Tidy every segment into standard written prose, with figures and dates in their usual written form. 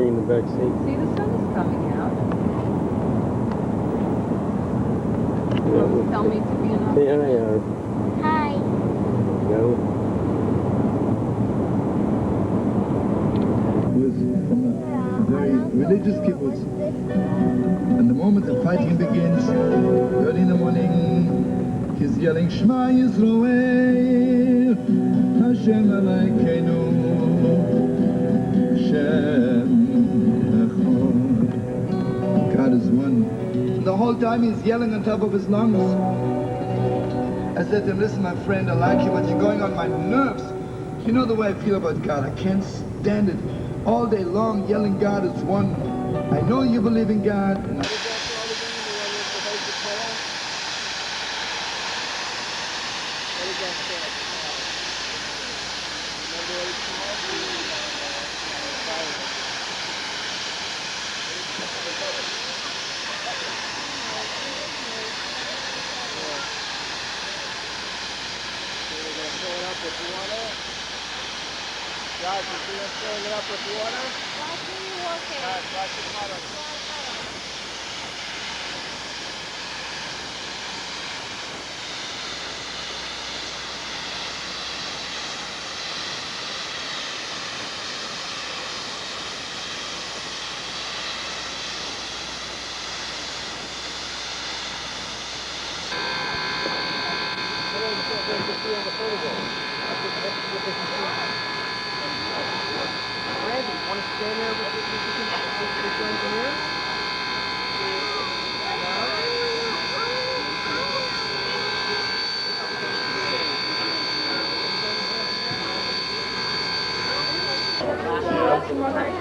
in the back seat. See, the sun is coming out. Yeah, Tell me to be enough. say hi, Hi. Go. Was from a very religious kibbutz. And the moment the fighting begins, early in the morning, he's yelling, Shema Yisroel, Hashem Elokeinu, Hashem Echad. God is one. And the whole time he's yelling on top of his lungs. I said to him, listen, my friend, I like you, but you're going on my nerves. You know the way I feel about God. I can't stand it. All day long yelling God is one. I know you believe in God. And Guys, you see us filling it up with water? Watch me walking. Watch it puddle. Randy, want to stand there with the engineer?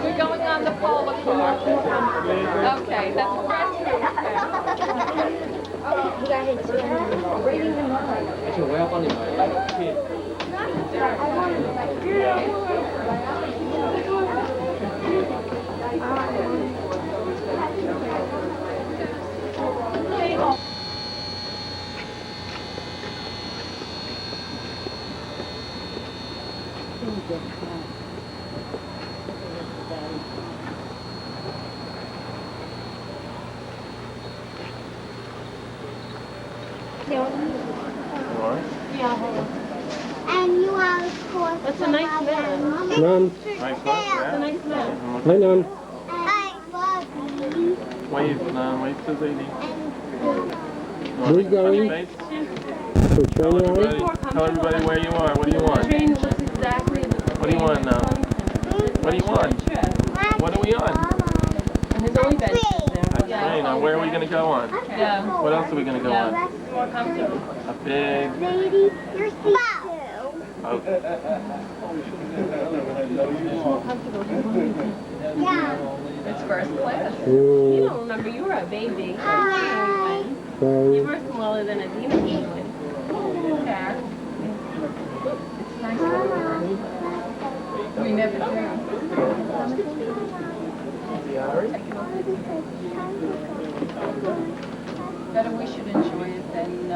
We're going on the polar car. Okay, that's what we're And you are, of course, That's a nice man. None. That's a nice man. Hi, None. Hi, Bobby. Wave to Zadie. Who's going? For training hours? Tell everybody where you are. What do you want? Train looks exactly the same. What do you want now? What do you want? What are we on? And there's only benches there. Train. Now, where are we going to go on? Yeah. What else are we going to go on? More comfortable. A big... Lady, your seat too. Oh. Yeah. It's first class. You don't remember, you were a baby. Hi. You were smaller than a demon human. Yeah. It's nice. We never do. Better we should enjoy it than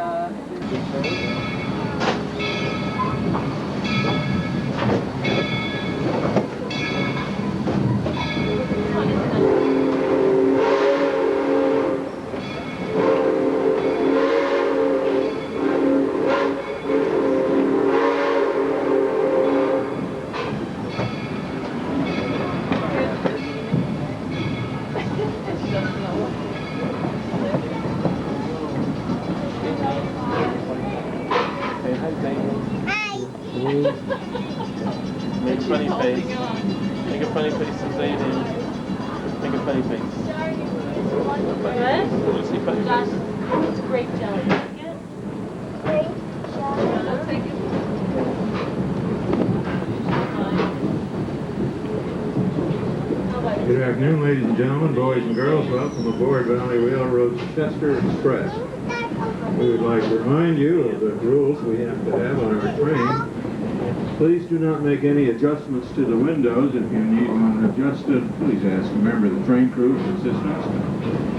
Make a funny face. Make a funny face to Zadie. Make a funny face. What? Want to see funny face? It's grape jelly. Great I'll take it. Good afternoon, ladies and gentlemen, boys and girls. Welcome aboard Valley Railroad's Chester Express. We would like to remind you of the rules we have to have on our train. Please do not make any adjustments to the windows. If you need one adjusted, please ask a member of the train crew for assistance.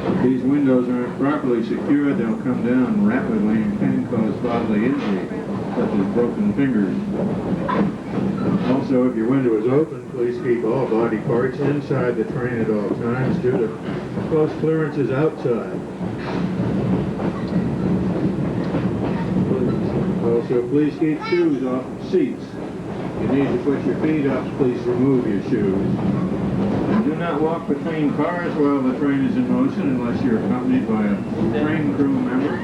If these windows aren't properly secured, they'll come down rapidly and can cause bodily injury, such as broken fingers. Also, if your window is open, please keep all body parts inside the train at all times due to close clearances outside. Also, please keep shoes off the seats. If you need to put your feet up, please remove your shoes. And do not walk between cars while the train is in motion unless you're accompanied by a train crew member.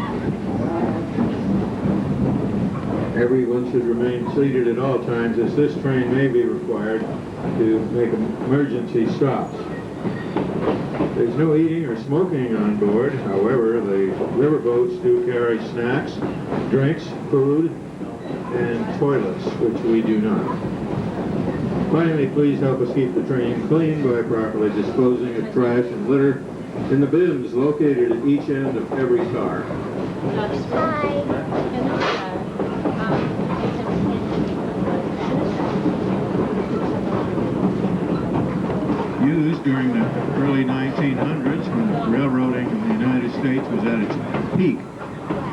Everyone should remain seated at all times, as this train may be required to make emergency stops. There's no eating or smoking on board. However, the riverboats do carry snacks, drinks, food, and toilets, which we do not. Finally, please help us keep the train clean by properly disposing of trash and litter in the bins located at each end of every car. Used during the early 1900s when railroading in the United States was at its peak.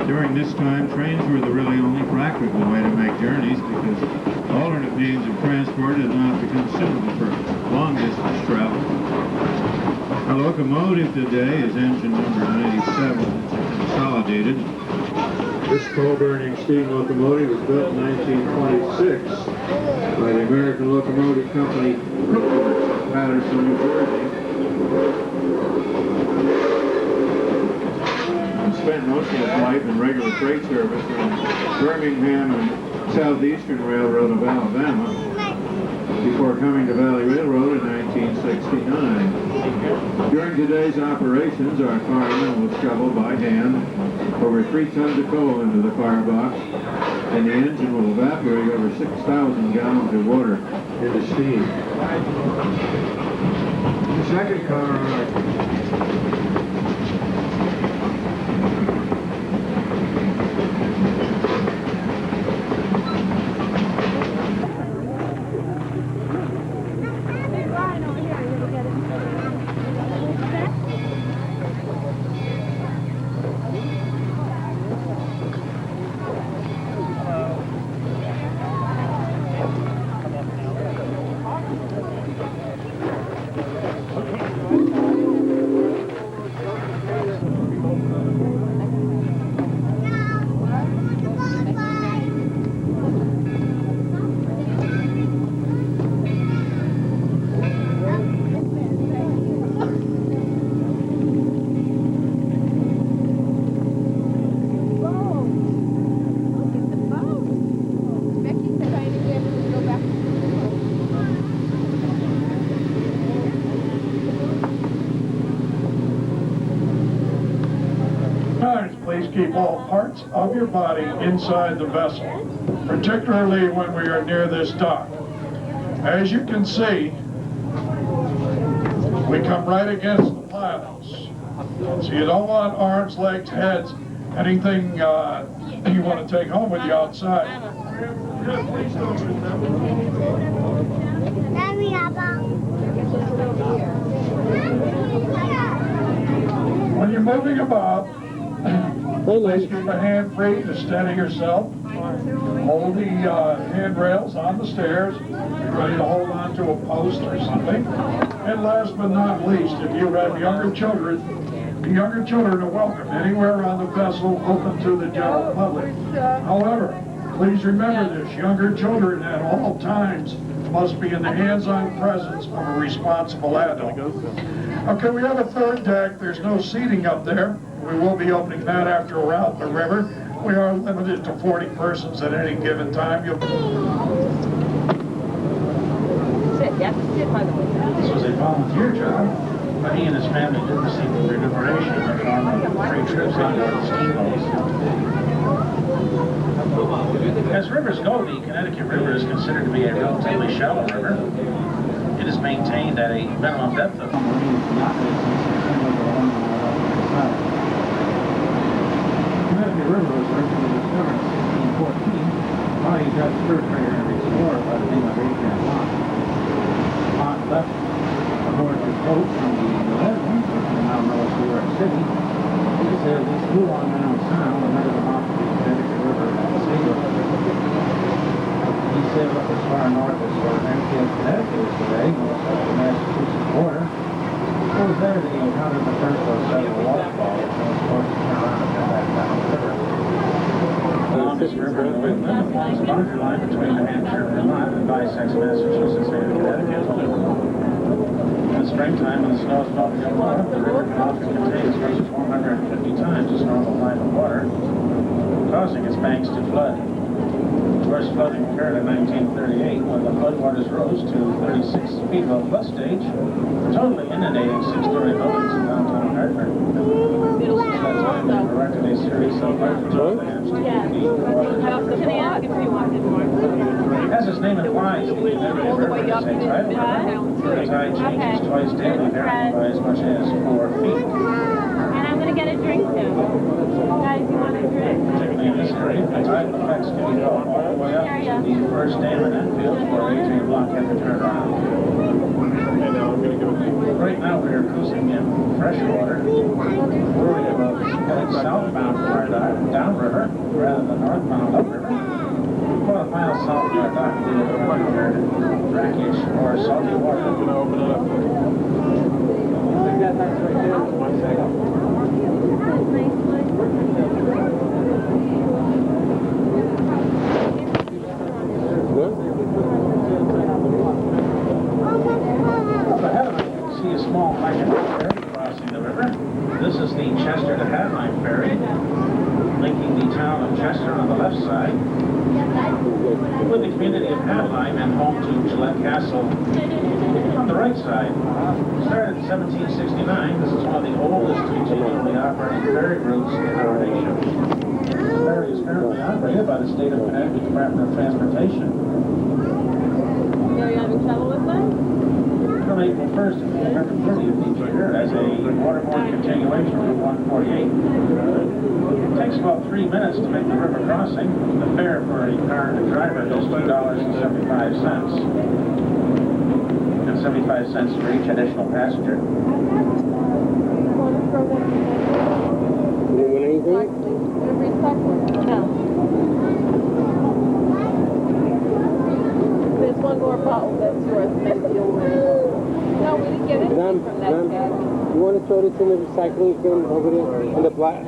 During this time, trains were the really only practical way to make journeys because alternate means of transport had not become suitable for long-distance travel. Our locomotive today is engine number 97. It's consolidated. This coal-burning steam locomotive was built in 1926 by the American Locomotive Company, Patterson, New Jersey. And spent most of his life in regular freight service in Birmingham and Southeastern Railroad of Alabama before coming to Valley Railroad in 1969. During today's operations, our firemen will shovel by hand over 3 tons of coal into the firebox, and the engine will evaporate over 6,000 gallons of water into steam. The second car, Please keep all parts of your body inside the vessel, particularly when we are near this dock. As you can see, we come right against the piles. So you don't want arms, legs, heads, anything you want to take home with you outside. When you're moving about, please keep a hand free to steady yourself. Hold the handrails on the stairs. Be ready to hold on to a post or something. And last but not least, if you have younger children, the younger children are welcome anywhere on the vessel open to the general public. However, please remember this, younger children at all times must be in the hands-on presence of a responsible adult. Okay, we have a third deck. There's no seating up there. We will be opening that after we're out the river. We are limited to 40 persons at any given time. Sit. You have to sit, by the way. This was a volunteer job, but he and his family did receive the remuneration for farming free trips on the steamboats. As rivers go, the Connecticut River is considered to be a relatively shallow river. It is maintained at a minimum depth of Connecticut River was originally discovered in 1614 by a Dutch fur trader named boat from the 11th, now North New York City. These sailed these Blue Long Island Sound and headed them off to the Connecticut River and Sago. He sailed up as far north as Enfield, Connecticut is today, north of the Massachusetts border. It was there that he encountered the first of several waterfalls and was forced to turn around and head back down the river. The longest river in New England forms the boundary line between New Hampshire, Vermont, and bisects Massachusetts and Connecticut. In the springtime, when the snow is melting up north, the river can often contain as much as 150 times its normal line of water, causing its banks to flood. The worst flooding occurred in 1938 when the floodwaters rose to 36 feet above flood stage, totally inundating six-story buildings in downtown Hartford. At that time, they erected a series of vertical dams to keep the water. Can I ask if you wanted more? As its name implies, the Connecticut River is a tidal river. The tide changes twice daily, varying by as much as 4 feet. And I'm going to get a drink too. Guys, you want a drink? Particularly in this area, the tidal effects can be felt all the way up to the first dam in Enfield, where Adrian Block had to turn around. Right now we are cruising in freshwater, worried about heading southbound from our downriver rather than northbound upriver. About a mile south of our dock, we will encounter brackish or salty water. I'm going to open it up. That's right there. 1 second. Ahead of us, you can see a small magnetic ferry crossing the river. This is the Chester to Hadline ferry, linking the town of Chester on the left side with the community of Hadline and home to Gillette Castle on the right side. Started in 1769, this is one of the oldest continually operating ferry routes in our nation. The ferry is currently operated by the State of Connecticut Department of Transportation. Are you having trouble with that? From April 1st to November 30th each year as a waterborne continuation of 148. It takes about 3 minutes to make the river crossing. The fare for a car and a driver is $2.75. And 75 cents for each additional passenger. You want anything? No. There's one more bottle that's yours. No, we didn't get anything from that guy. You want to throw this in the recycling bin over there in the black?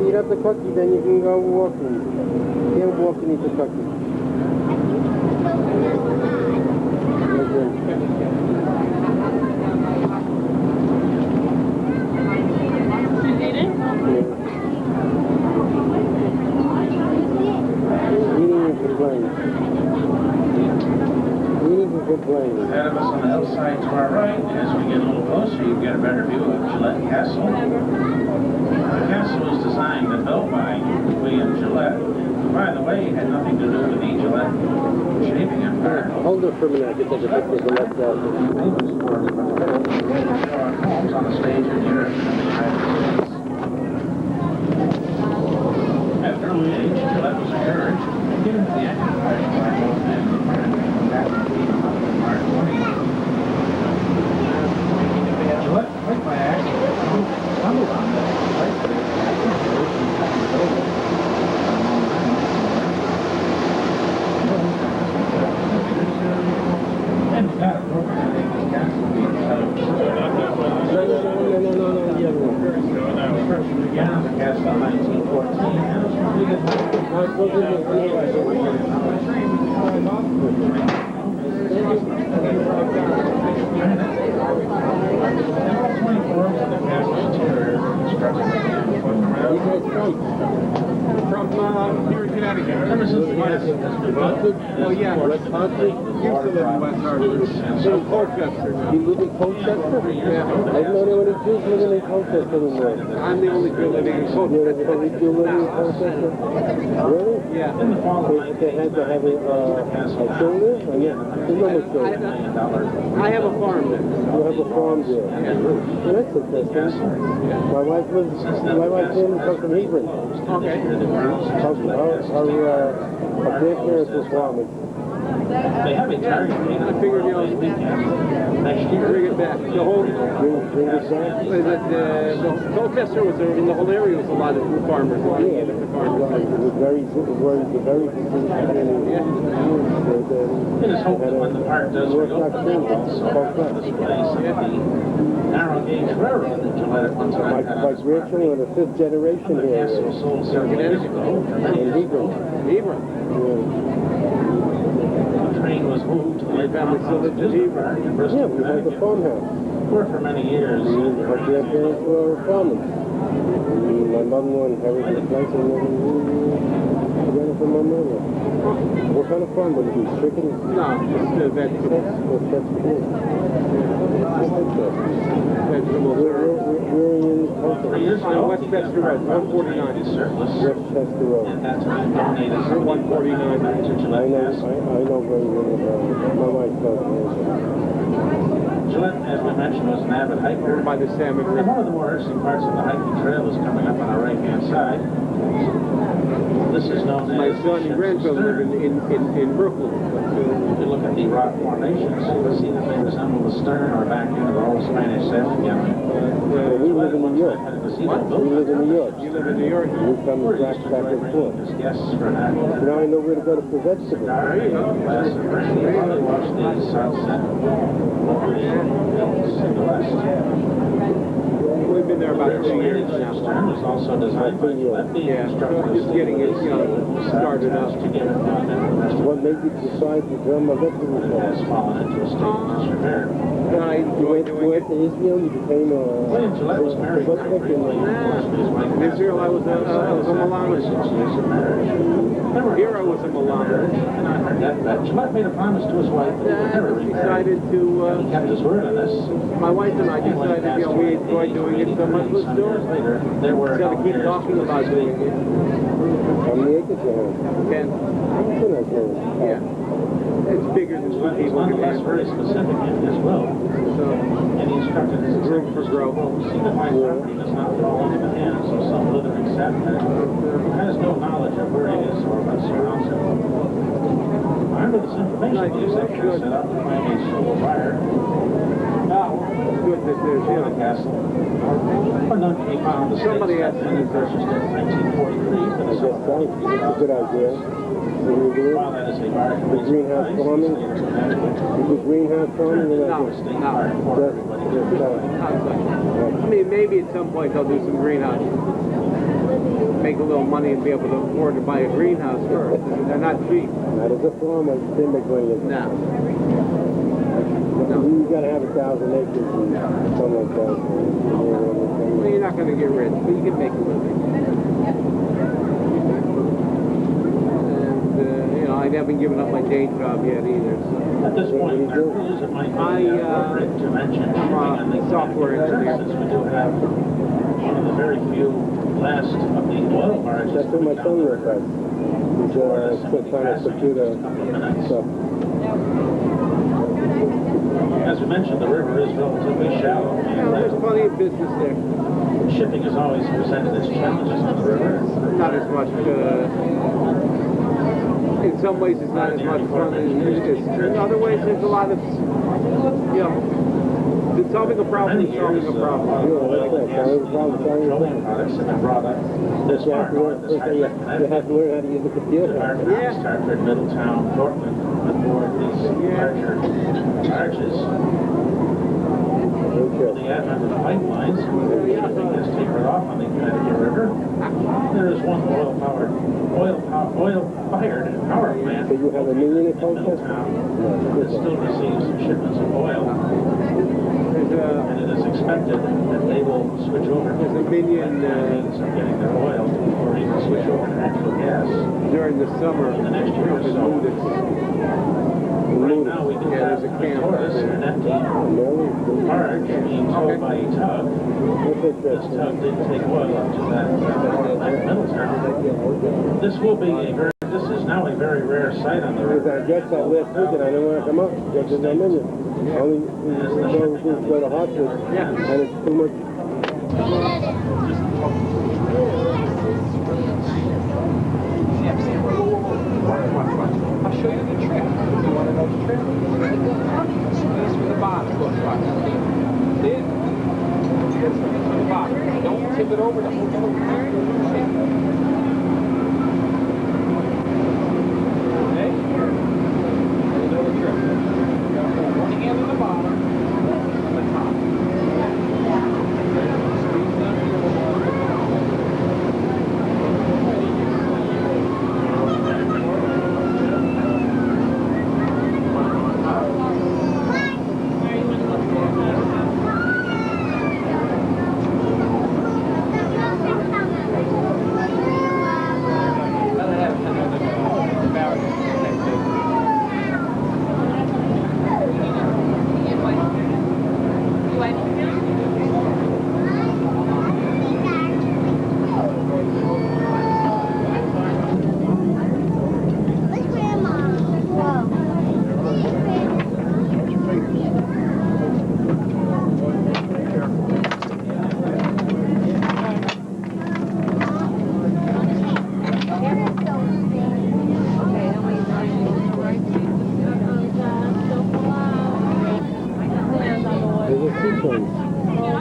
Eat up the cookie, then you can go walking. You can't walk and eat the cookie. Eating and complaining. Eating and complaining. Ahead of us on the hillside to our right, as we get a little closer, you get a better view of Gillette Castle. The castle was designed and built by William Gillette. By the way, it had nothing to do with the Gillette shaving empire. Hold it for a minute, I can take a picture of the left side. Famous for our homes on the stage in Europe and in the United States. At an early age, Gillette was encouraged and given to the acting profession by both men and back in the March 20. Gillette quit by accident, stumbled on this. And that appropriately is constantly the first began on the castle in 1914 and was completed Oh, yeah. West Hartford? Used to live in West Hartford. In Colchester. You live in Colchester? Yeah. I didn't know there were any Jews living in Colchester anymore. I'm the only Jew living in Colchester. You're the only Jew living in Colchester? Really? Yeah. They had to have a shoulder? There's no more shoulder. I have a farm there. You have a farm there? Yeah. Well, that's interesting. My wife family comes from Hebron. Okay. Our grandparents were farmers. They have a target. I figured you always next year bring it back. The whole bring it back. Colchester was in the whole area was a lot of farmers. Yeah, it was very busy. It is hoped that when the park does reopen, they will also display some of the narrow gauge railroad that Gillette at one time had. My grandchildren are the fifth generation here. Sold several years ago. In Hebron. The train was moved to the Lake Compound Amusement Park in Bristol, yeah, we had the farmhouse. Where for many years. My grandparents were farmers. My mother inherited the place and got it from my mother. What kind of farm would it be? Chicken? No, just vegetables. Vegetables. We're in on West Chester Road, 149. West Chester Road. At that time, donated 149. I know very well about it. My wife does. Gillette, as we mentioned, was an avid hiker. By the salmon river. And one of the more interesting parts of the hiking trail is coming up on our right-hand side. This is known as... My son and grandchildren live in Brooklyn. If you look at the rock formations, you'll see that they resemble the stern or back end of the old Spanish sailing galleon. We live in New York. What? We live in New York. You live in New York? We come back and forth. Now I know where to go to for vegetables. There you go. Watch the sunset over the hills in the west. We've been there about 2 years now. Stern was also designed by Gillette. Just getting it, started up. What made you decide to become a vegetable farmer? Has fallen into a state of disrepair. You went to Israel, you became a... William Gillette was married very briefly. In Israel, I was a Malamer. Here I was a Malamer. And I heard that Gillette made a promise to his wife that he would never remarry. He kept his word on this. My wife and I decided, we enjoyed doing it so much, let's do it. There were Got to keep talking about doing it. How many acres you have? 10. Yeah. It's bigger than two people can nonetheless handle. very specific in his will. So, And he instructed his room for growth. See that my property does not fall into the hands of some withering sapling who has no knowledge of where he is or what surrounds him. Under this information, the executive set out to find a suitable buyer. Good that there's, For the castle. But none can be found. The somebody has to be purchased in 1943 for the sum of That's a good idea. While that is a market The greenhouse farming? The greenhouse farming? I mean, maybe at some point they'll do some greenhouse. Make a little money and be able to afford to buy a greenhouse first. They're not cheap. Not as a farmer, they make money. No. You gotta have 1,000 acres and something like that. Well, you're not gonna get rich, but you can make a living. And I haven't given up my day job yet either. So. At this point, our crews it might be appropriate to mention I'm a software engineer. Since we do have one of the very few last of the oil barges. That's what my son works at. He's still trying to computer stuff. As we mentioned, the river is relatively shallow. Yeah, there's plenty of business there. Shipping has always presented its challenges on the river. Not as much. In some ways, it's not as much fun as it is. In other ways, there's a lot of, solving a problem is solving a problem. Petroleum products have been brought up this far north as high. You have to learn how to use a computer. Yeah. Starford, Middletown, Portland, aboard these larger barges. With the advent of pipelines, shipping has tapered off on the Connecticut River. There is one oil-fired power plant. So you have $1 million in Middletown that still receives shipments of oil. There's And it is expected that they will switch over. there's a million Means of getting their oil or even switch over to natural gas during the summer. in the next year or The so. Ludus. Right now, we do Yeah, have there's a three camp tourists there. and an empty barge being towed by a tug. This tug didn't take oil up to that middle town. This will be a very, this is now a very rare sight on the river. Because I guess that last weekend I didn't want to come up because there's no million. Only we go to Hartford. Yeah. And it's too much. I'll show you the trick. You want to know the trick? Squeeze from the bottom. Then, squeeze from the bottom. Don't tip it over the whole thing. Okay? You know the trick. You got to put one hand on the bottom, on the top. Squeeze them.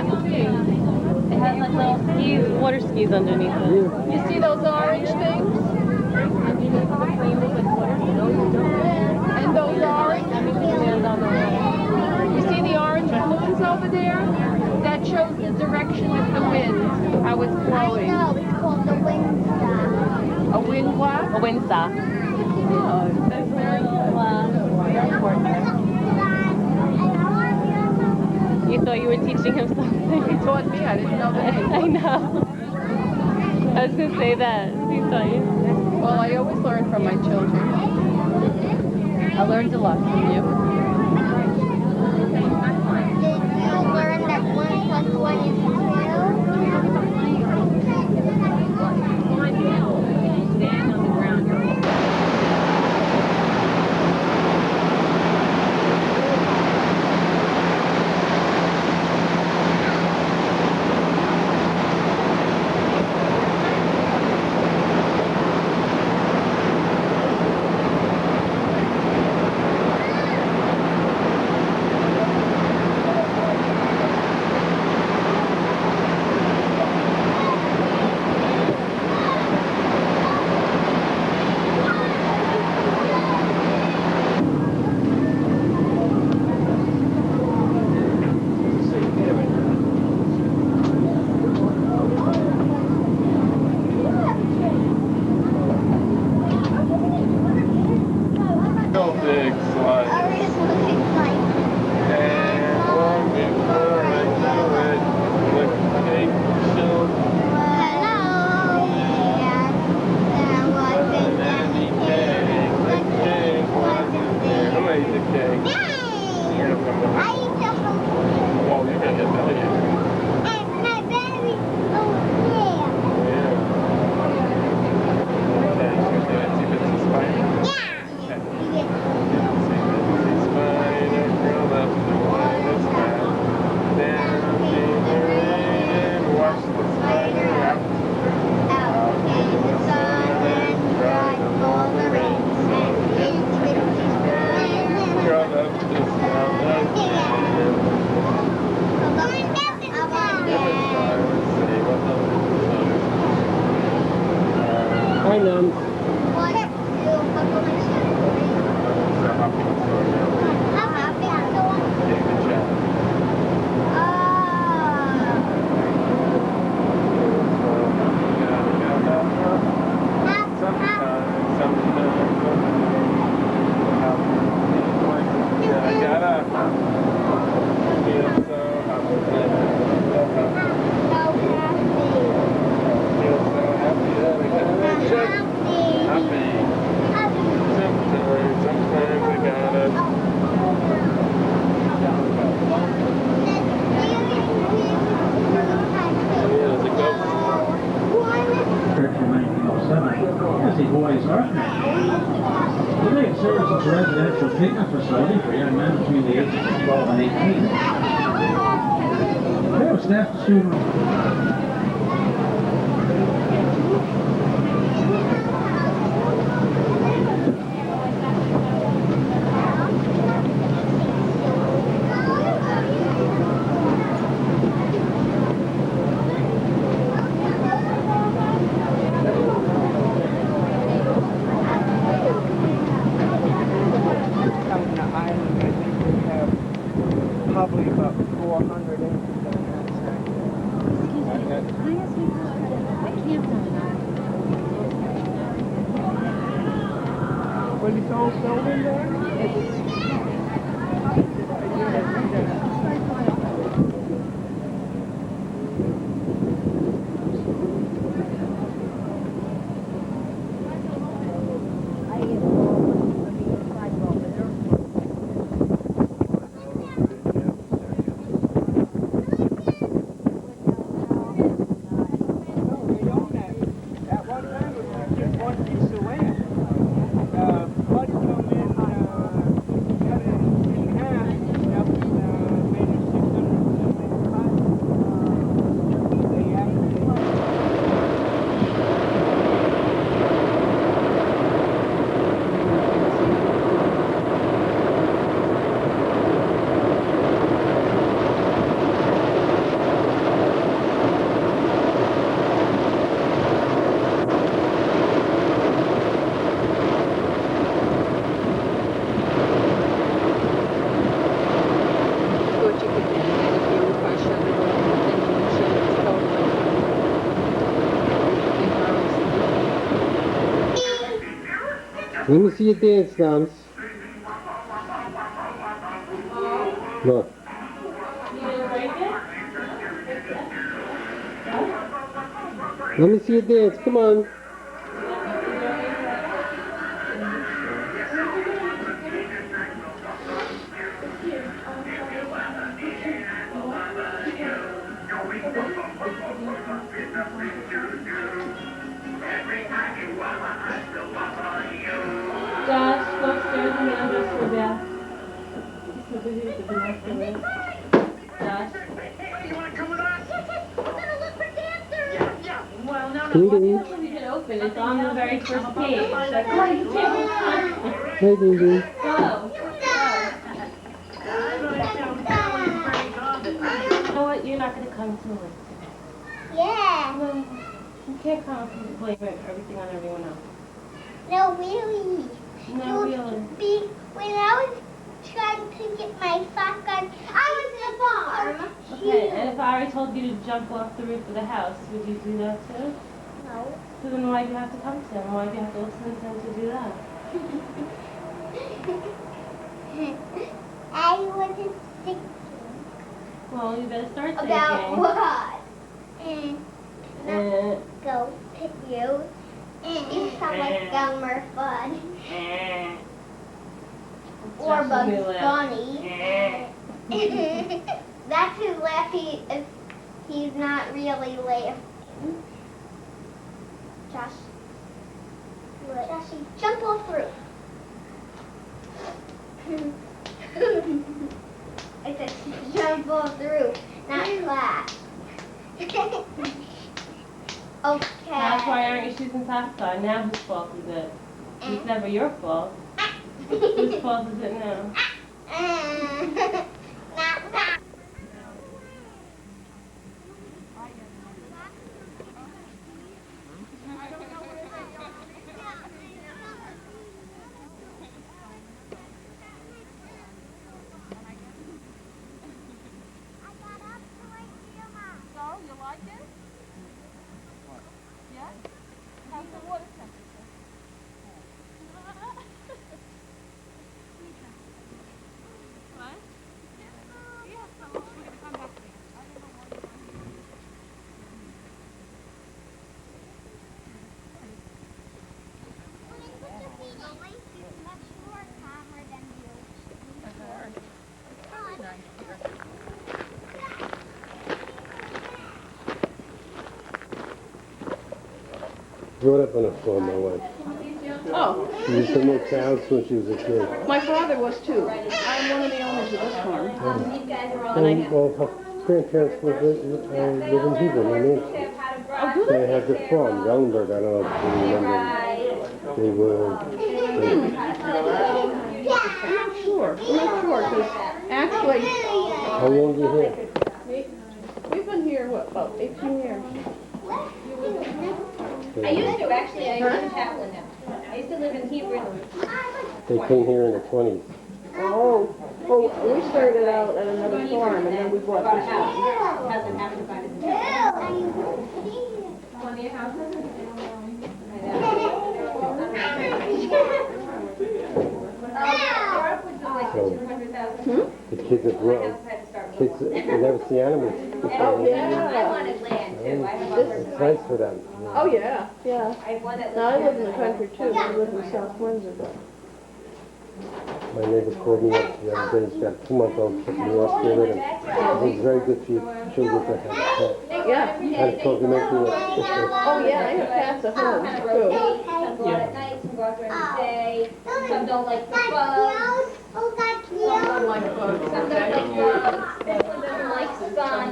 It has like little skis, water skis underneath it. You see those orange things? Underneath the frame is like water skis. And those orange? That makes it stand on the water. You see the orange balloons over there? That shows the direction of the wind, how it's blowing. No, it's called the wind star. A wind what? A windsock. Oh, that's very You thought you were teaching him something. He taught me, I didn't know the name. I know. I was going to say that. He taught you. Well, I always learn from my children. I learned a lot from you. Did you learn that 1 plus 1 is 2? Stand on the ground. Go big slide. Or is looking like And long before I do it, the cake show hello, yes, there wasn't any cake. the cake wasn't there. Who ate the cake? Yay! You're gonna come with I me. eat the whole Well, you're gonna get belly ache. and my baby over Yeah. Okay, so we're doing two bits of spider. there. Yeah. Spider crawl up the window side. Down in the rain and watch the spider out. Out in the sun and dry all the rain and each with his friends. Crawl up the side again. Every time we say what the Hi, Num. I gotta feel so serves as a residential treatment facility for young men between the ages of 12 and 18. They have staff to student. Down the island, I think we have probably about 400 acres on that side. But it's all filled in there? Let me see your dance, Dance. Look. Let me see your dance. Come on. Josh, go upstairs and get undressed for a bath. Just over here at the master room. Josh. You want to come with us? Yes, we're going to look for dancers. Yeah. Well, no, Can you Leave do? it open. It's on the very first page. That's why you can't. Hey, Dee Dee. Go. You know what? You're not going to come to it. Yeah. No, you can't come and blame everything on everyone else. No, really. No, really. When I was trying to get my shotgun, I was in the farm. Okay, and if I already told you to jump off the roof of the house, would you do that too? No. So then why do you have to come to him? Why do you have to listen to him to do that? I wasn't thinking Well, you better start thinking. about what? And Uh, go pick you. You sound like Elmer Fudd. Or Josh Bugs will laugh. Bunny. That's his laugh if he's not really laughing. Josh. Joshy, jump off the roof. I said jump off the roof, not clap. Okay. That's why aren't your shoes and socks on? Now whose fault is it? It's never your fault. Whose fault is it now? Throw it up on the floor, my wife. Oh, She used to milk cows when she was a kid. my father was too. I'm one of the owners of this farm. Well, her grandparents live in Hebron, in Nancy. Oh, do They they? had the farm, Gallenberg, I don't know if you remember. They were, I'm not sure, because actually, how long you here? we've been here, what, about 18 years? I used to, actually. I live in Chaplin now. I used to live in Hebron. They came here in the 20s. Oh, well, we started out at another farm, and then we bought this one. Hasn't happened by the plenty of houses. So, the kids have grown. Kids, they never see animals. Oh, I yeah. wanted land too. I have It's nice for them. Oh, yeah, yeah. I have one that Now, I live in the country, too. I live in South Windsor, but... My neighbor called me up the other day. He's got a 2-month-old kitten. He lost their rhythm. It's very good for your children to have a pet. Yeah. Had a complimentary one. Oh, yeah, I have cats at home, too. Some go out at night, some go out during the day. Some don't like the bugs. Some like bugs. Some don't like bugs. This one doesn't like sun.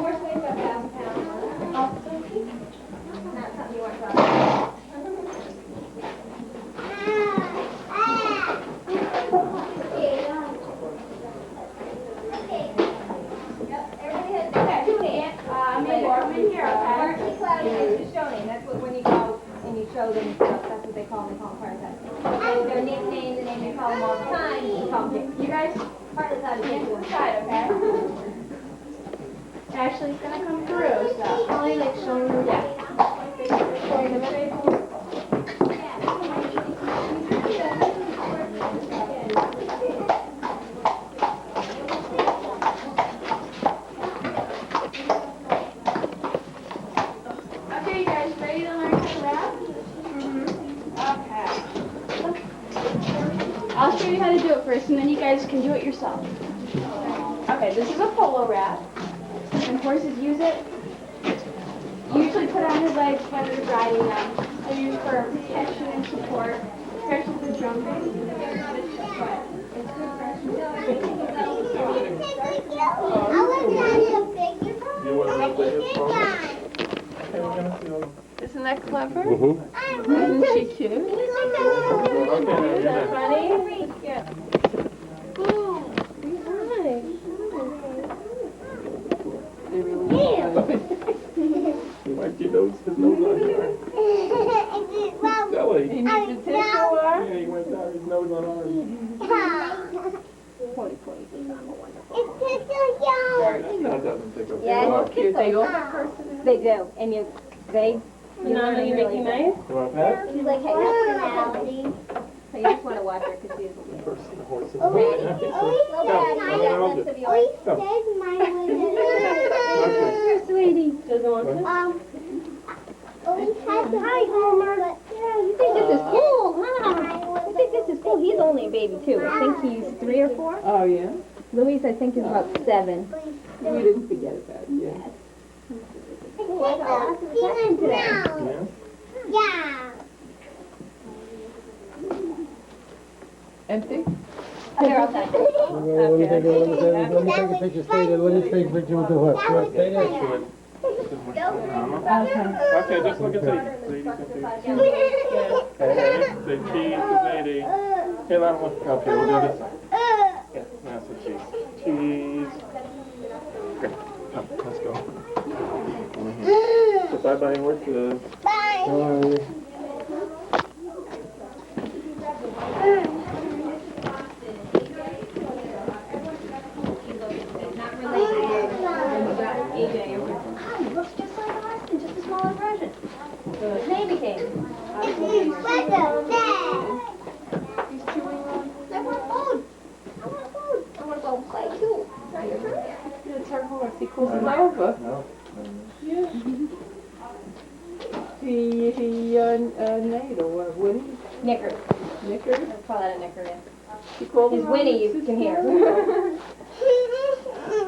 Horse weighs about 1,000 pounds. Not something you want to try. Partly cloudy is Shoshone. That's what when you go and you show them stuff, that's what they call them. They call them parasites. And their nickname, the name they call them all the time, you call them. You guys, partly cloudy is inside, okay? Ashley's gonna come through, so. Only like showing them. Yeah. Showing them everything. Okay, you guys ready to learn how to wrap? Okay. I'll show you how to do it first, and then you guys can do it yourself. Okay, this is a polo wrap, and horses use it. Usually put on his legs when they're riding them. They're used for protection and support, especially for jumping. Isn't that clever? Isn't she cute? Isn't that funny? Yeah. Ooh, hi. He wiped his nose on her. Silly. He needs a tissue, or? Yeah, he wiped out his nose on ours. That doesn't take a Yeah, lot. kids They go. They do, and you Banana, you make you nice? You want that? She's like, hey, personality. So you just want to watch her because she's First the horses. ready. Sweetie. Doesn't want to? Hi, Homer. You think this is cool, huh? You think this is cool? He's only a baby, too. I think he's 3 or 4. Oh, yeah? Louise, I think, is about 7. We didn't forget about it, yeah. Cool, I got lots of attention today. Yeah. Empty? Here, I'll take it. Let me take a picture. Stay there. Let me take a picture with the horse. Stay there. Okay, just look at Sadie. Sadie can see. Say cheese to Sadie. Here, let him look. Okay, we'll do this side. Yeah, that's the cheese. Cheese. Okay, come, let's go. So bye-bye horses. Bye. He looks just like Austin, just a smaller version. His name became. I want food. I want to go play too. It's her horse. He calls it over. No. Yeah. He neighed or what, would he? Knicker. Knicker? Let's call that a knicker, yeah. His whinny you can hear.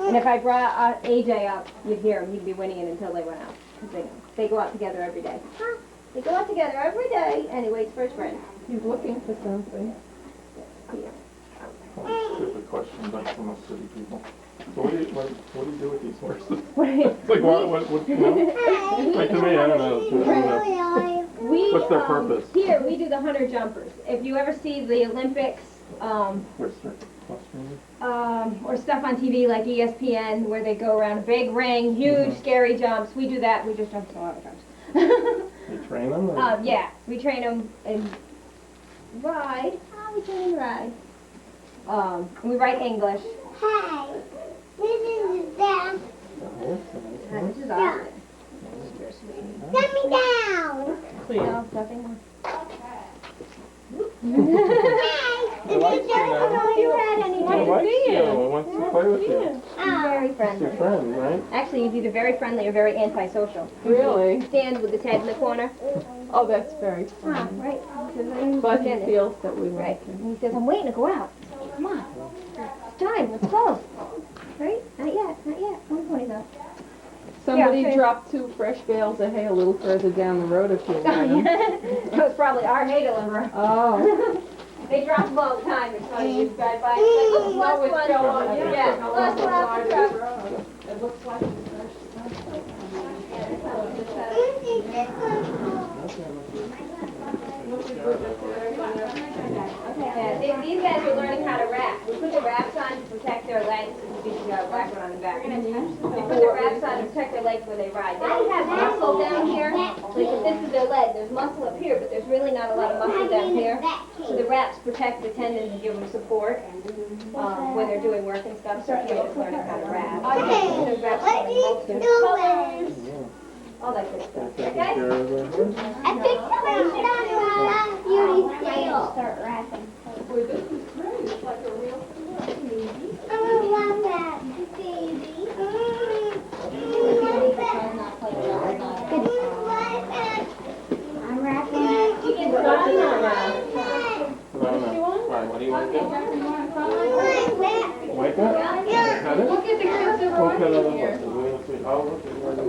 And if I brought AJ up, you'd hear him. He'd be whinnying until they went out. 'Cause they go out together every day. They go out together every day, and he waits for his friend. He's looking for something. Stupid question, but from us city people. So what do you do with these horses? What It's like, what, you know? Like to me, I don't know. What's their purpose? Here, we do the hunter jumpers. If you ever see the Olympics, or stuff on TV like ESPN where they go around a big ring, huge, scary jumps, we do that. We just jump a lot of times. You train them? Yeah, we train them and ride. We train and ride. We write English. Hi, this is Dan. This is awesome. Let me down. No, nothing more. Hi, I like you now. You had any I like you. I want to play with you. Very It's friendly. your friend, right? Actually, he's either very friendly or very antisocial. Really? Stand with his head in the corner. Oh, that's very Ah, funny. right. He says, "I'm But he standing." feels that we Right. like him. And he says, I'm waiting to go out. Come on. It's time. Let's go. Right? Not yet. Not yet. One pony's out. Somebody Yeah, okay. dropped 2 fresh bales of hay a little further down the road if you want 'em. That was probably our hay deliverer. Oh. They drop them all the time. It's funny. You drive by. It's like, oh, lost one. Yeah, lost one off the truck. It looks like it's Yeah, these guys are learning how to rap. We put the wraps on to protect their legs. These got a black one on the back. They put the wraps on to protect their legs when they ride. They don't have muscle down here. Like if this is their leg, there's muscle up here, but there's really not a lot of muscle down here. So the wraps protect the tendons and give them support when they're doing work and stuff. So they're just learning how to rap. There's wraps on multiple colors. All that good stuff. Okay? I think somebody's done around Beauty's tail. Start wrapping. Boy, this is great. It's like a real I love that, baby. I'm wrapping. No. What do you want to do? Like that? Yeah. Cut it? Look at the kids We'll are cut running other here. horses. We'll see. Oh, look at where the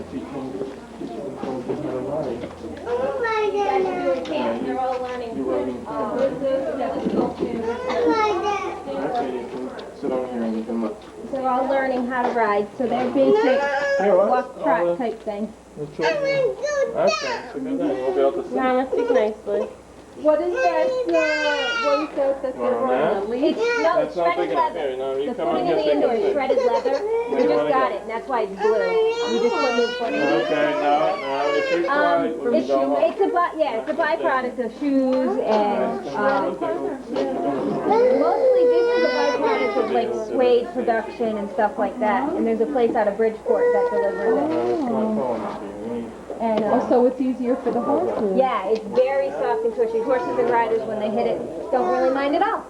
Let's teach them how to ride. Oh my Guys are goodness. doing camp. They're all learning. You're riding I like that. Okay, you can sit on here and you can look. They're all learning how to ride. So they're basic Hey, what? walk trot type thing. The children. Okay, so good then. We'll be able to see. Now let's sit nicely. What is that one coat that they're Want wearing? that? A leaf? No, That's it's not shredded big enough here. leather. No, you The come on footing here in so the you indoor can is see. shredded leather. Where We you just wanna got go? it, and that's why it's blue. We just put new footing in it. Okay, no, if you're quiet, we can go home. It's a byproduct of shoes and mostly this is a byproduct of like suede production and stuff like that. And there's a place out of Bridgeport that delivers it. And So it's easier for the horses. yeah, it's very soft and cushy. Horses and riders, when they hit it, don't really mind at all.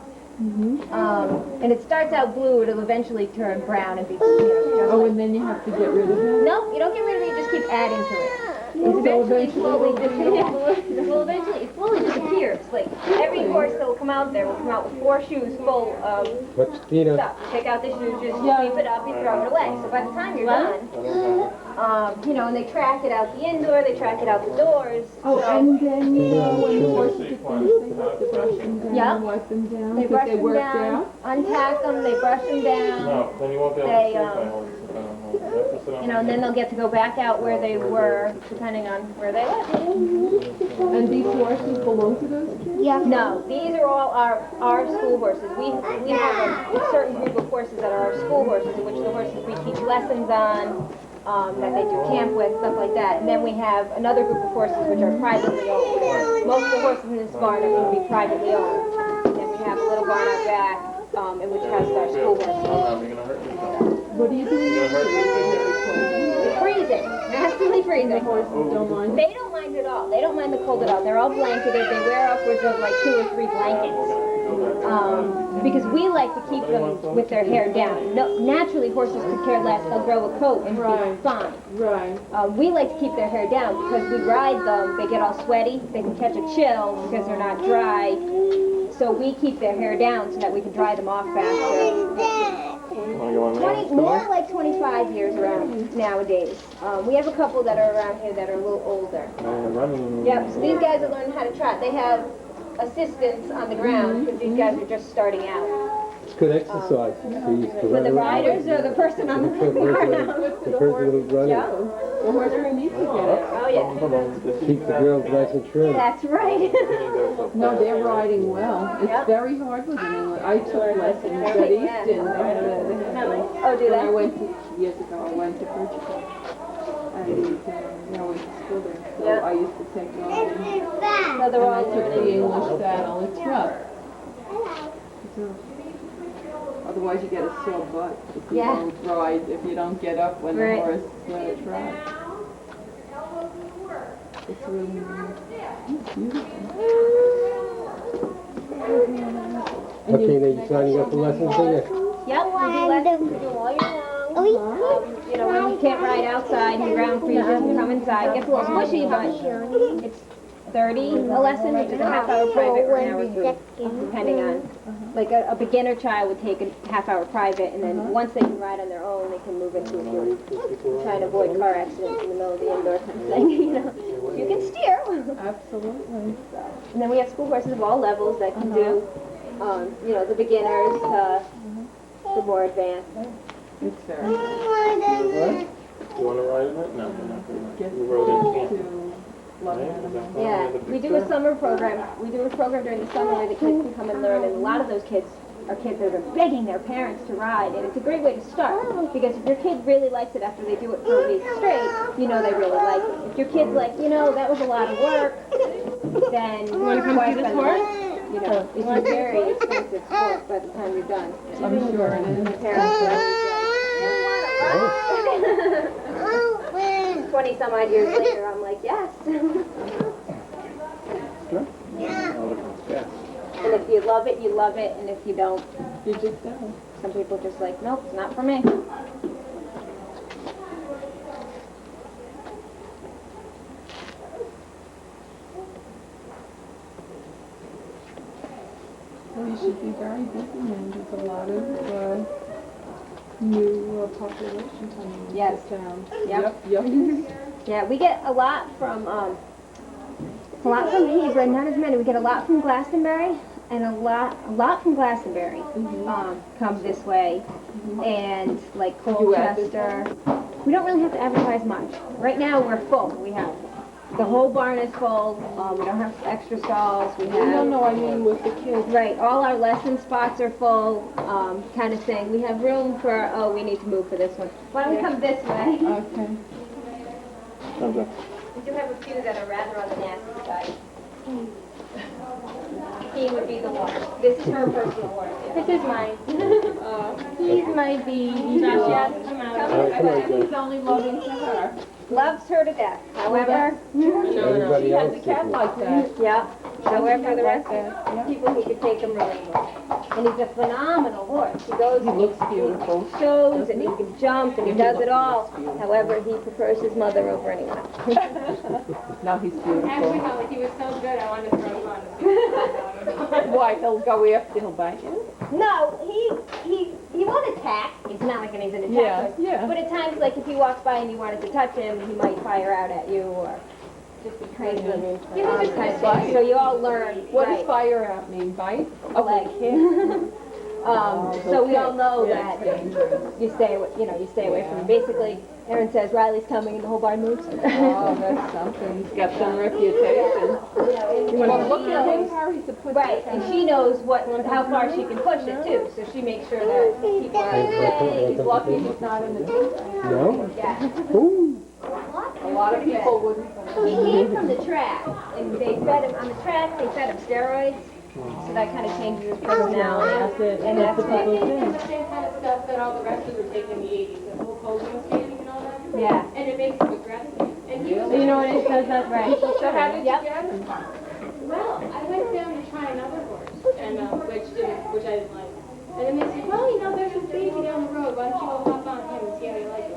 And it starts out blue, it'll eventually turn brown and be, just Oh, like... and then you have to get rid of it? No, you don't get rid of it, you just keep adding to it. So It eventually slowly disappears. Like, every horse that will come out there will come out with 4 shoes full of What's Tina? stuff. Take out the shoes, just sweep it up, you throw it away. So by the time you're done, and they track it out the indoor, they track it out the doors. Oh, so and then when the horses get finished, they have to brush them down Yep. and wipe them down. They because brush they them worked down, out. untack them, they brush them down. No, then you won't be able They, to sit down. And then they'll get to go back out where they were, depending on where they live. And these horses belong to those kids? Yeah. No, these are all our school horses. We have a certain group of horses that are our school horses, in which the horses we teach lessons on, that they do camp with, stuff like that. And then we have another group of horses which are privately owned. Most of the horses in this barn are going to be privately owned. And we have a little barn out back, in which has our school horses. What are you doing? Freezing, massively freezing. The horses don't mind? They don't mind at all. They don't mind the cold at all. They're all blanketed. They wear upwards of like 2 or 3 blankets. Because we like to keep them with their hair down. No, naturally, horses could care less. They'll grow a coat and be fine. Right. We like to keep their hair down because we ride them. They get all sweaty. They can catch a chill because they're not dry. So we keep their hair down so that we can dry them off faster. Wanna go on there? 20, more like 25 years around nowadays. We have a couple that are around here that are a little older. Running. Yep, so these guys are learning how to trot. They have assistants on the ground because these guys are just starting out. It's good exercise. For the riders or the person on the ground? The person who's running. Yeah. The horse needs to get it. Oh, yeah. Keep the girls nice and trim. That's right. No, they're riding well. It's Yep. very hard with them. I took lessons at Easton. Oh, do When I they? went to, years ago, I went to Portugal. And I went to school there. So Yep. I used to take riding. So they're And I all took the learning. English saddle. It's rough. Otherwise, you get a sore butt if you Yeah. don't ride, if you don't get up when Right. the horse trots. It's really it's beautiful. Okay, now you signing up for lessons there? Yep, we do lessons. We do all year long. You know, when you can't ride outside and the ground freezes, you come inside. It gets a little squishy, but it's 30 a lesson, which is a half-hour private or an hour group, depending on. Like a beginner child would take a half-hour private, and then once they can ride on their own, they can move into a group. Trying to avoid car accidents in the middle of the indoor kind of thing, you know. You can steer. Absolutely. And then we have school horses of all levels that can do, you know, the beginners, the more advanced. It's very What? You wanna ride in it? No, we're not gonna. We rode it. Yeah, we do a summer program. We do a program during the summer where the kids can come and learn, and a lot of those kids are kids that are begging their parents to ride, and it's a great way to start, because if your kid really likes it after they do it for a week straight, you know they really like it. If your kid's like, you know, that was a lot of work, then You want to come see the sport? you know, it's a very expensive sport by the time you're done. I'm sure it is. The parents are 20 some odd years later, I'm like, yes. And if you love it, you love it, and if you don't, You just don't. some people are just like, nope, it's not for me. Well, you should be very busy, and there's a lot of new population coming into Yes. town. Yep. Yep. Yeah, we get a lot from Hebron, not as many. We get a lot from Glastonbury, and a lot from Glastonbury come this way, and like Colchester. We don't really have to advertise much. Right now we're full. We have the whole barn is full. We don't have extra stalls. We have. No, I mean with the kids. Right, all our lesson spots are full, kind of thing. We have room for, oh, we need to move for this one. Why don't we come this way? Okay. We do have a few that are rather on the nasty side. He would be the one. This is her personal horse. This is mine. He's my baby. He's only loving to her. Loves her to death. However, She has a cat like that. yeah. However, the rest of people he could take him really well. And he's a phenomenal horse. He goes, He looks beautiful. he shows, and he can jump, and he does it all. However, he prefers his mother over anyone else. No, he's Actually, beautiful. no, he was so good, I wanted to throw him on. Why, he'll go after, he'll bite you? No, he won't attack. He's not like he's an attacker. Yeah. But at times, like if you walked by and you wanted to touch him, he might fire out at you or just be crazy. Kind of thing. So you all learn. What right. does fire out mean? Bite? A leg. So we all know Yeah, that it's dangerous. you stay away from him. Basically, Aaron says Riley's coming and the whole barn moves. Oh, that's something. He's got some reputation. Well, look at him, Harry's a pussy. Right, and she knows how far she can push it too, so she makes sure that people are He's lucky he's not in the team. No? yeah. Ooh. A lot of people wouldn't. He came from the track, and they fed him on the track. They fed him steroids, so that kind of changes his personality. And that's It's the same kind of stuff that all the wrestlers were taking in the 80s, the whole podium skating and all that. Yeah. And it makes him aggressive. And he was You know what it says? That's right. So how did you Yep. get him? Well, I went down to try another horse, and which I didn't like. And then they said, well, you know, there's this baby down the road. Why don't you go hop on him and see how you like it?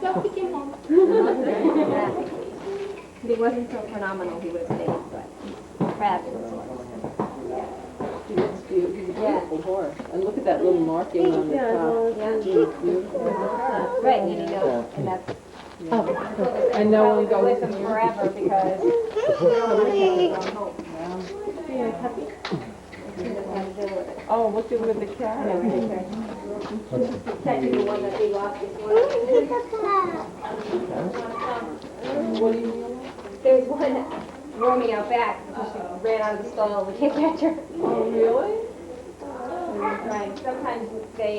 So he came home. If he wasn't so phenomenal, he would have stayed, but fabulous horse. beautiful horse. And look at that little marking on the top. Yeah. Beautiful. Right, and you know, and that's. And no one goes with them forever because you don't want to take it from home. Oh, look at with the cat. Catching the one that they lost this morning. What do you mean? There's one roaming out back because she ran out of the stall. We can't catch her. Oh, really? Right. Sometimes they,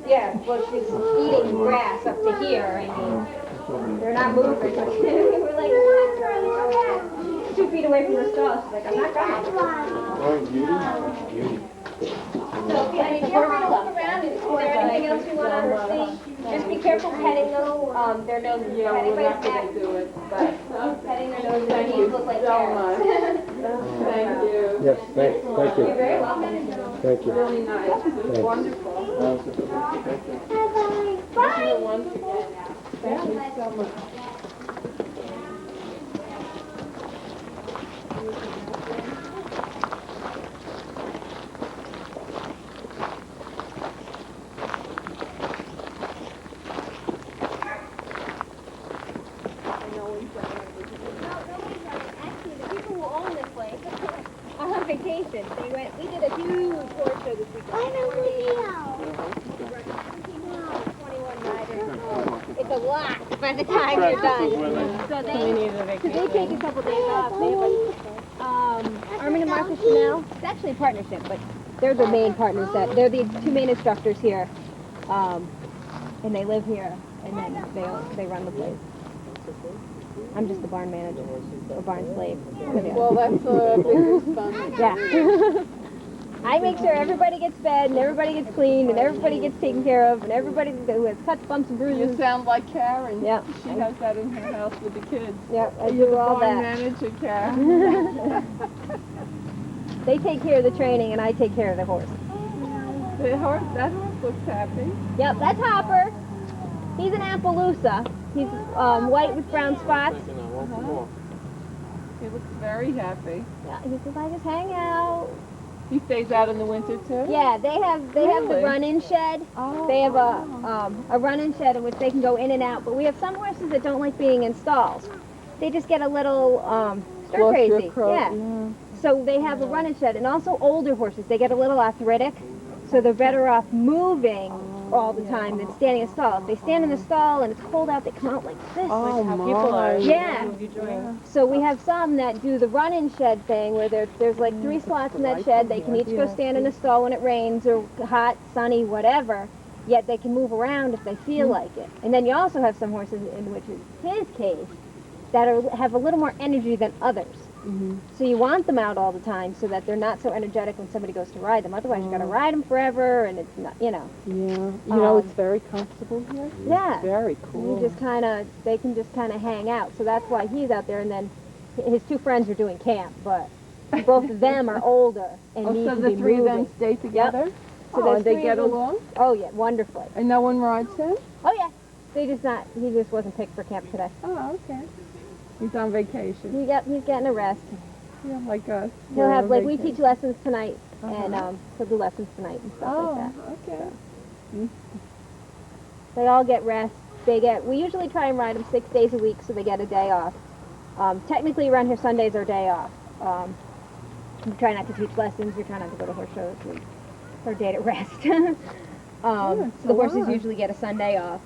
yeah, well, she's eating grass up to here. I mean, they're not moving. We're like, 2 feet away from her stall. She's like, I'm not coming. So, I mean, if you ever look around, is there anything else you want to see? Just be careful petting them. Their noses, petting by the neck. Do it, but Petting their noses, their knees look like so carrots. much. Thank you. Yes, thank you. You're very welcome. Thank you. Really nice. It's wonderful. Bye. You're wonderful. Thank you so much. Actually, the people who own this place are on vacation. We did a huge horse show this weekend. I know video. 21 riders. It's a lot by the time you're done. So they take a couple days off. They have Armin and Martha Chanel. It's actually a partnership, but they're the main partners. They're the 2 main instructors here, and they live here, and then they run the place. I'm just the barn manager, or barn slave. Well, that's a big responsibility. Yeah. I make sure everybody gets fed, and everybody gets cleaned, and everybody gets taken care of, and everybody who has cuts, bumps, and bruises. You sound like Karen. Yeah. She has that in her house with the kids. Yeah, I You're do the all barn that. manager, Karen. They take care of the training, and I take care of the horse. That horse looks happy. Yep, that's Hopper. He's an Appaloosa. He's white with brown spots. He looks very happy. Yeah, he says, I just hang out. He stays out in the winter too? Yeah, they have the Really? run-in shed. Oh, They have a run-in shed in which they can go in and out. But we have some horses that don't like being in stalls. They just get a little stir crazy. Yeah. So they have a run-in shed, and also older horses. They get a little arthritic, so they're better off moving all the time than standing in a stall. If they stand in the stall and it's cold out, they come out like this. Oh, like how my. people are. Yeah. So we have some that do the run-in shed thing where there's like 3 slots in that shed. They can each go stand in a stall when it rains or hot, sunny, whatever. Yet they can move around if they feel like it. And then you also have some horses, in which is his case, that have a little more energy than others. So you want them out all the time so that they're not so energetic when somebody goes to ride them. Otherwise, you got to ride them forever, and it's not, you know. Yeah. You know, it's very comfortable here. Yeah. Very cool. You just they can just kind of hang out. So that's why he's out there, and then his 2 friends are doing camp, but both of them are older and need so to the be 3 of moving. them stay together? So Oh, and they 3 get of them- along? Oh yeah, wonderfully. And no one rides him? Oh yeah. He just wasn't picked for camp today. Oh, okay. He's on vacation. He's getting a rest. Yeah, like us. He'll We're have on like we vacation. teach lessons tonight, Uh-huh. and he'll do lessons tonight and stuff like that. Okay. They all get rest. We usually try and ride them 6 days a week so they get a day off. Technically around here Sundays are day off. We try not to teach lessons, we try not to go to horse shows, or day to rest. So the horses usually get a Sunday off.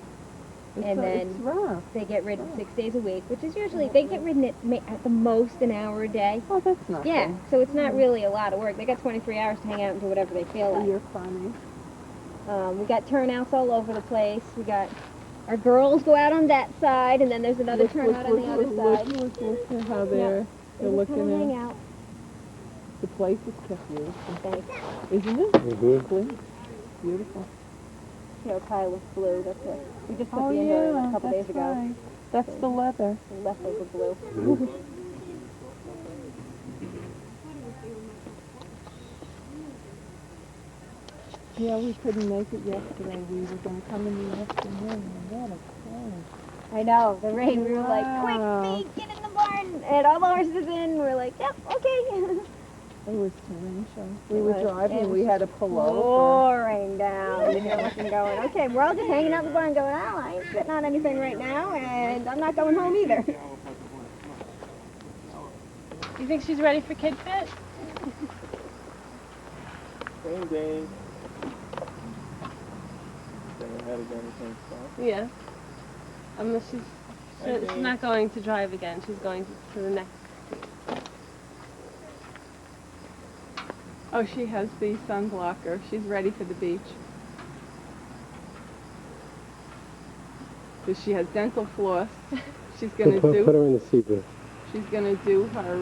And then they get ridden 6 days a week, which is usually, they get ridden at the most an hour a day. Oh, that's not Yeah, good. so it's not really a lot of work. They got 23 hours to hang out and do whatever they feel like. You're funny. We got turnouts all over the place. We got our girls go out on that side, and then there's another turnout on the other side. Look at how Yeah. they're They just looking kinda hang at. out. The place is kept beautiful. Thanks. Isn't it? Mm-hmm. Beautiful. Here, a pile of blue. That's it. We just put Oh, the indoor in yeah, a couple that's days ago. right. That's the leather. The leftover blue. Yeah, we couldn't make it yesterday. We were going to come in the afternoon, and what a cold. I know, the rain. We were like, Wow. quick, feet, get in the barn. And all the horses in. We're like, yep, okay. It was torrential. We were driving, we had to pull over. Pouring down. And you're looking going, okay, we're all just hanging out the bar and going, oh, I ain't sitting on anything right now, and I'm not going home either. You think she's ready for Kid Fit? Same day. Staying ahead again, same stuff. Yeah. Unless she's not going to drive again. She's going to the next. Oh, she has the sunblocker. She's ready for the beach. So she has dental floss. She's going to do... Put her in the seat there. She's going to do her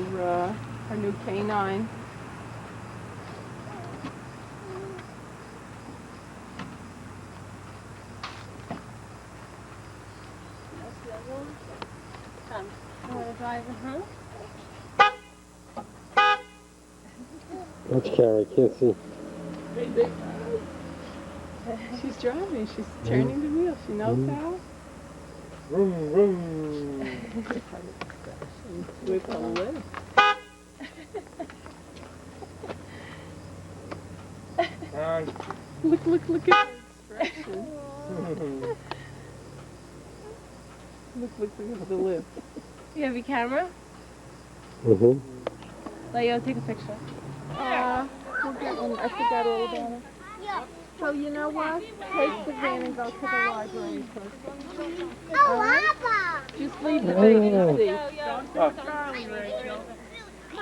new canine. Come. You want to drive her home? Watch Carrie, can't see. She's driving. She's turning the wheel. She knows how. Vroom, vroom. With a lift. Look at her expression. Look at the lift. You have your camera? Mm-hmm. Leo, take a picture. We'll get one. I forgot all about it. So you know what? Take the van and go to the library first. Oh, Papa! Just leave the baby seat. Oh.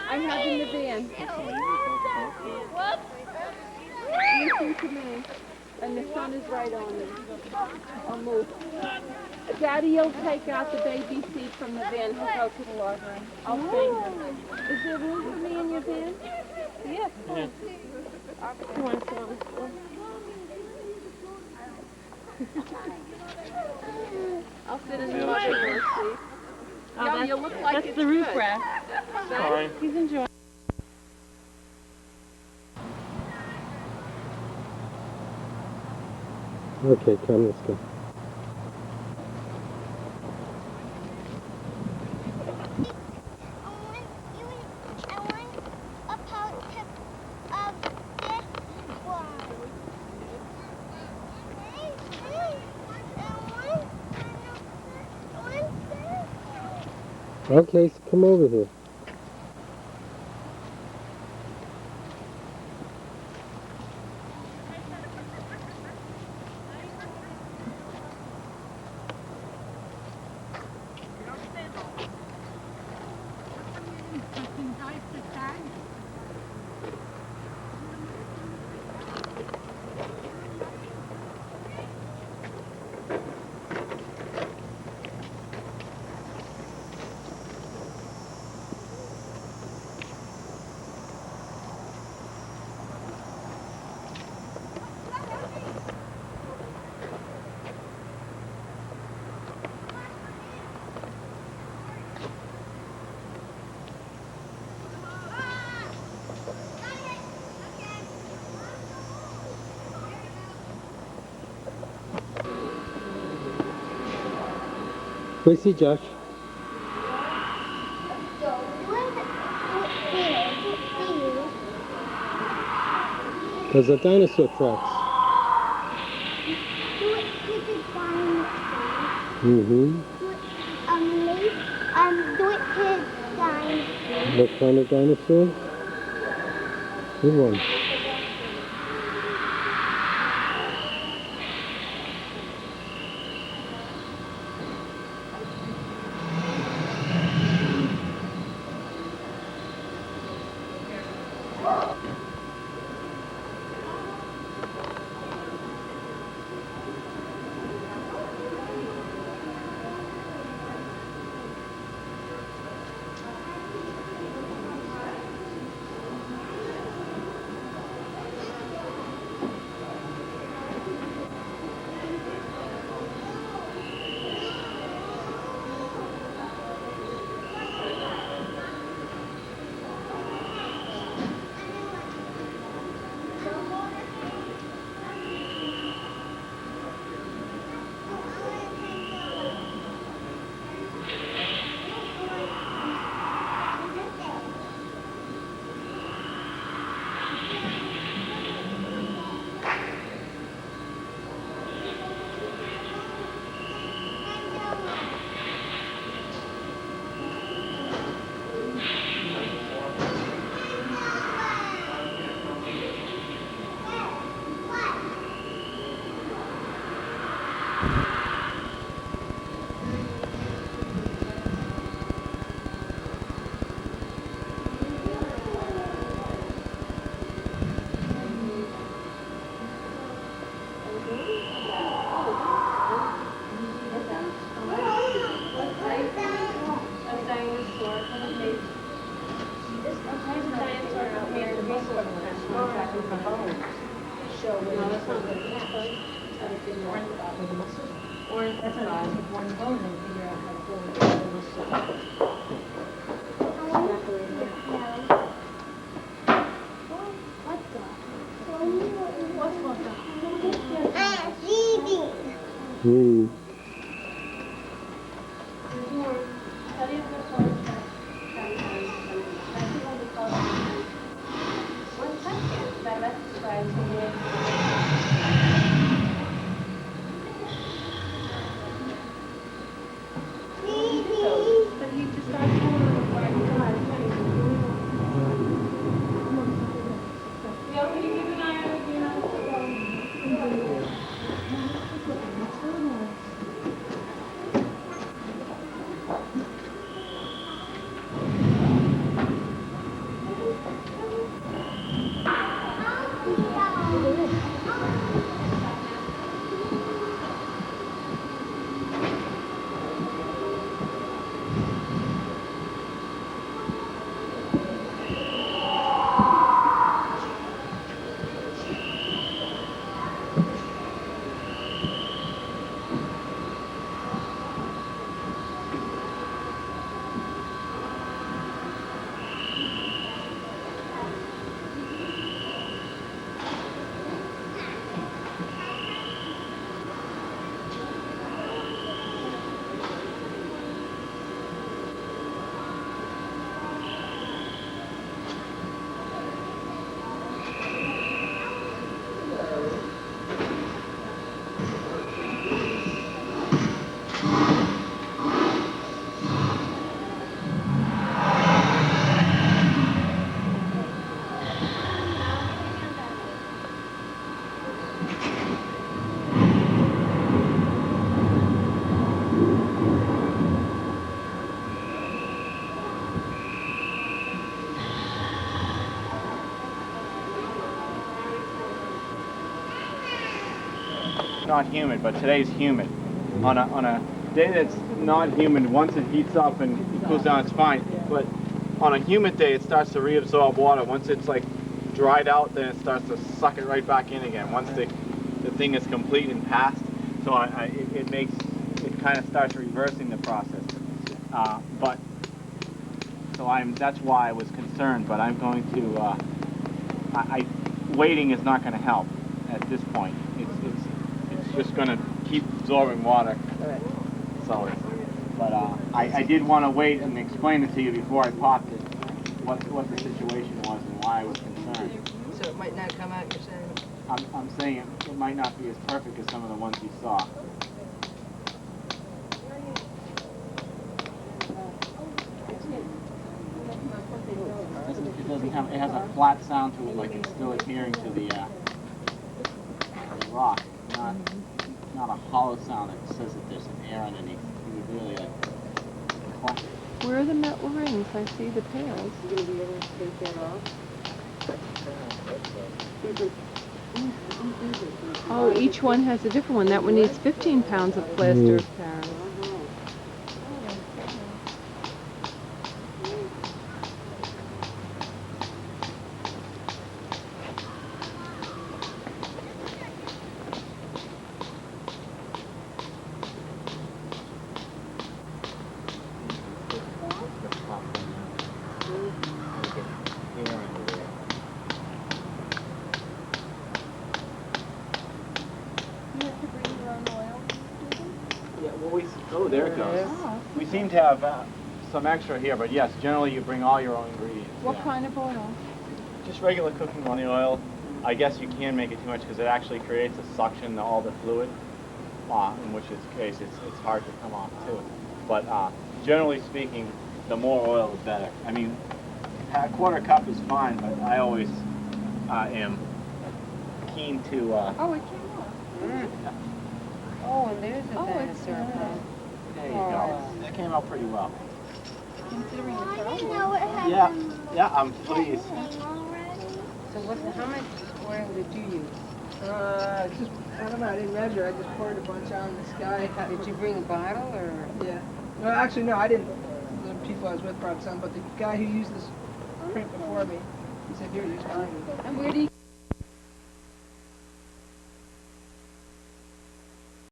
I have in the van. Listen to me. And the sun is right on me. I'll move. Daddy will take out the baby seat from the van and go to the library. I'll stay here. Is there room for me in your van? Yes. Yeah. You want to sit on the floor? I'll sit in the library seat. Oh, No, you look like that's it's the roof good. rack. Fine. He's enjoying. Okay, come, let's go. Okay, so come over here. Where's he, Josh? Those are dinosaur tracks. Mm-hmm. Do it to dinosaur. What kind of dinosaur? Good one. Not humid, but today's humid. On a day that's not humid, once it heats up and it cools down, it's fine. But on a humid day, it starts to reabsorb water. Once it's like dried out, then it starts to suck it right back in again. Once the thing is complete and passed, so it kind of starts reversing the process. That's why I was concerned. But I'm going to waiting is not going to help at this point. It's just going to keep absorbing water. So, but I did want to wait and explain it to you before I popped it, what the situation was and why I was concerned. So it might not come out, you're saying? I'm saying it might not be as perfect as some of the ones you saw. It has a flat sound to it, like it's still adhering to the rock, not a hollow sound that says that there's an air underneath. It would really Where are the metal rings? I see the pails. You're going to be able to take that off? Oh, each one has a different one. That one needs 15 pounds of plaster of Paris. Oh, there it goes. We seem to have some extra here, but yes, generally you bring all your own ingredients. What kind of oil? Just regular cooking running oil. I guess you can make it too much because it actually creates a suction to all the fluid, in which case it's hard to come off too. But generally speaking, the more oil the better. I mean, a quarter cup is fine, but I always am keen to... Oh, it came off. Yeah. Oh, and there's a dinosaur. There you go. That came out pretty well. Considering the I didn't know what happened. Yeah, I'm pleased. So how much oil did you use? I don't know, I didn't measure, I just poured a bunch out in the sky. Did you bring a bottle, or? Yeah. No, actually, no, I didn't. The people I was with brought some, but the guy who used this print before me, he said, here, use mine. And where do you